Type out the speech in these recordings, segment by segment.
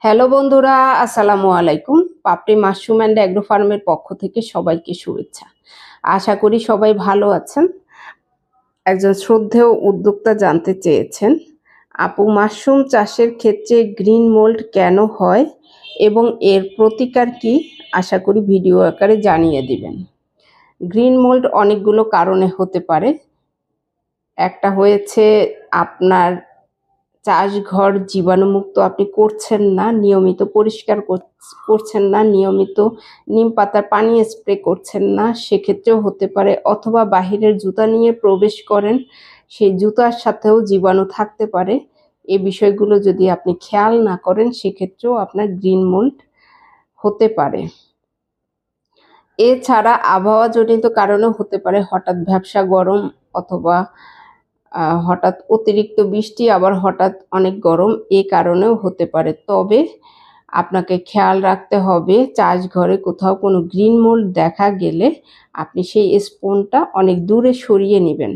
Hello বন্ধুরা, আসসালামু আলাইকুম। পাপড়ি মাশরুম অ্যান্ড অ্যাগ্রো ফার্মের পক্ষ থেকে সবাইকে শুভেচ্ছা। আশা করি সবাই ভালো আছেন। একজন শ্রদ্ধেয় উদ্যোক্তা জানতে চেয়েছেন, আপু মাশরুম চাষের ক্ষেত্রে গ্রিন মোল্ড কেন হয় এবং এর প্রতিকার কি? আশা করি ভিডিও আকারে জানিয়ে দিবেন। গ্রিন মোল্ড অনেকগুলো কারণে হতে পারে। একটা হয়েছে আপনার চাষঘর জীবাণুমুক্ত আপনি করছেন না, নিয়মিত পরিষ্কার করছেন না, নিয়মিত নিম পাতার পানি স্প্রে করছেন না, সেক্ষেত্রেও হতে পারে। অথবা বাহিরের জুতা নিয়ে প্রবেশ করেন, সেই জুতার সাথেও জীবাণু থাকতে পারে। এই বিষয়গুলো যদি আপনি খেয়াল না করেন, সেক্ষেত্রেও আপনার গ্রিন মোল্ড হতে পারে। এছাড়া আবহাওয়াজনিত কারণেও হতে পারে, হঠাৎ ভ্যাপসা গরম অথবা হঠাৎ অতিরিক্ত বৃষ্টি, আবার হঠাৎ অনেক গরম, এই কারণেও হতে পারে। তবে আপনাকে খেয়াল রাখতে হবে, চাষঘরে কোথাও কোনো গ্রিন মোল্ড দেখা গেলে আপনি সেই স্পুনটা অনেক দূরে সরিয়ে নেবেন।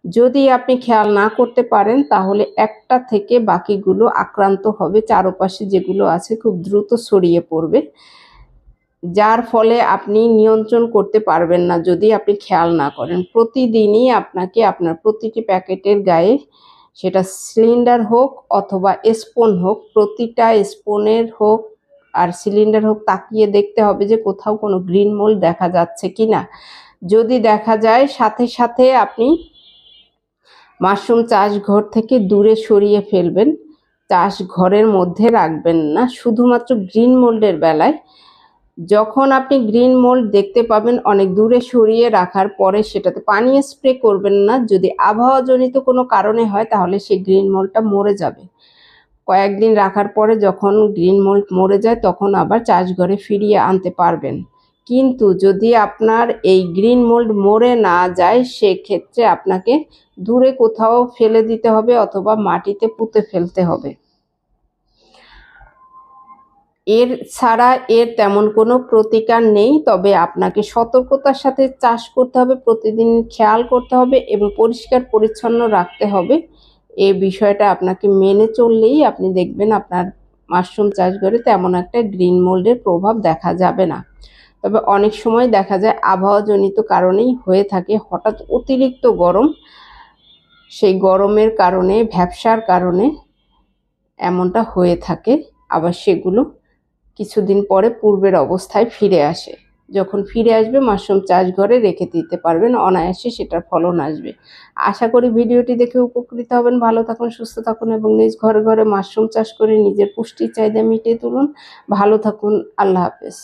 যদি আপনি খেয়াল না করতে পারেন, তাহলে একটা থেকে বাকিগুলো আক্রান্ত হবে, চারপাশে যেগুলো আছে খুব দ্রুত ছড়িয়ে পড়বে, যার ফলে আপনি নিয়ন্ত্রণ করতে পারবেন না যদি আপনি খেয়াল না করেন। প্রতিদিনই আপনাকে আপনার প্রতিটি প্যাকেটের গায়ে, সেটা সিলিন্ডার হোক অথবা স্পুন হোক, প্রতিটা স্পুনের হোক আর সিলিন্ডার হোক, তাকিয়ে দেখতে হবে যে কোথাও কোনো গ্রিন মোল্ড দেখা যাচ্ছে কিনা। যদি দেখা যায়, সাথে সাথে আপনি মাশরুম চাষঘর থেকে দূরে সরিয়ে ফেলবেন, চাষঘরের মধ্যে রাখবেন না। শুধুমাত্র গ্রিন মোল্ডের বেলায় যখন আপনি গ্রিন মোল্ড দেখতে পাবেন, অনেক দূরে সরিয়ে রাখার পরে সেটাতে পানি স্প্রে করবেন না। যদি আবহাওয়াজনিত কোনো কারণে হয়, তাহলে সেই গ্রিন মোল্ডটা মরে যাবে। কয়েকদিন রাখার পরে যখন গ্রিন মোল্ড মরে যায়, তখন আবার চাষঘরে ফিরিয়ে আনতে পারবেন। কিন্তু যদি আপনার এই গ্রিন মোল্ড মরে না যায়, সেক্ষেত্রে আপনাকে দূরে কোথাও ফেলে দিতে হবে অথবা মাটিতে পুঁতে ফেলতে হবে। এর ছাড়া এর তেমন কোনো প্রতিকার নেই। তবে আপনাকে সতর্কতার সাথে চাষ করতে হবে, প্রতিদিন খেয়াল করতে হবে এবং পরিষ্কার পরিচ্ছন্ন রাখতে হবে। এই বিষয়টা আপনাকে মেনে চললেই আপনি দেখবেন আপনার মাশরুম চাষঘরে তেমন একটা গ্রিন মোল্ডের প্রভাব দেখা যাবে না। তবে অনেক সময় দেখা যায় আবহাওয়াজনিত কারণেই হয়ে থাকে, হঠাৎ অতিরিক্ত গরম, সেই গরমের কারণে, ভ্যাপসার কারণে এমনটা হয়ে থাকে। আবার সেগুলো কিছুদিন পরে পূর্বের অবস্থায় ফিরে আসে। যখন ফিরে আসবে, মাশরুম চাষঘরে রেখে দিতে পারবেন, অনায়াসে সেটার ফলন আসবে। আশা করি ভিডিওটি দেখে উপকৃত হবেন। ভালো থাকুন, সুস্থ থাকুন এবং নিজ ঘরে ঘরে মাশরুম চাষ করে নিজের পুষ্টির চাহিদা মিটিয়ে তুলুন। ভালো থাকুন। আল্লাহ হাফেজ।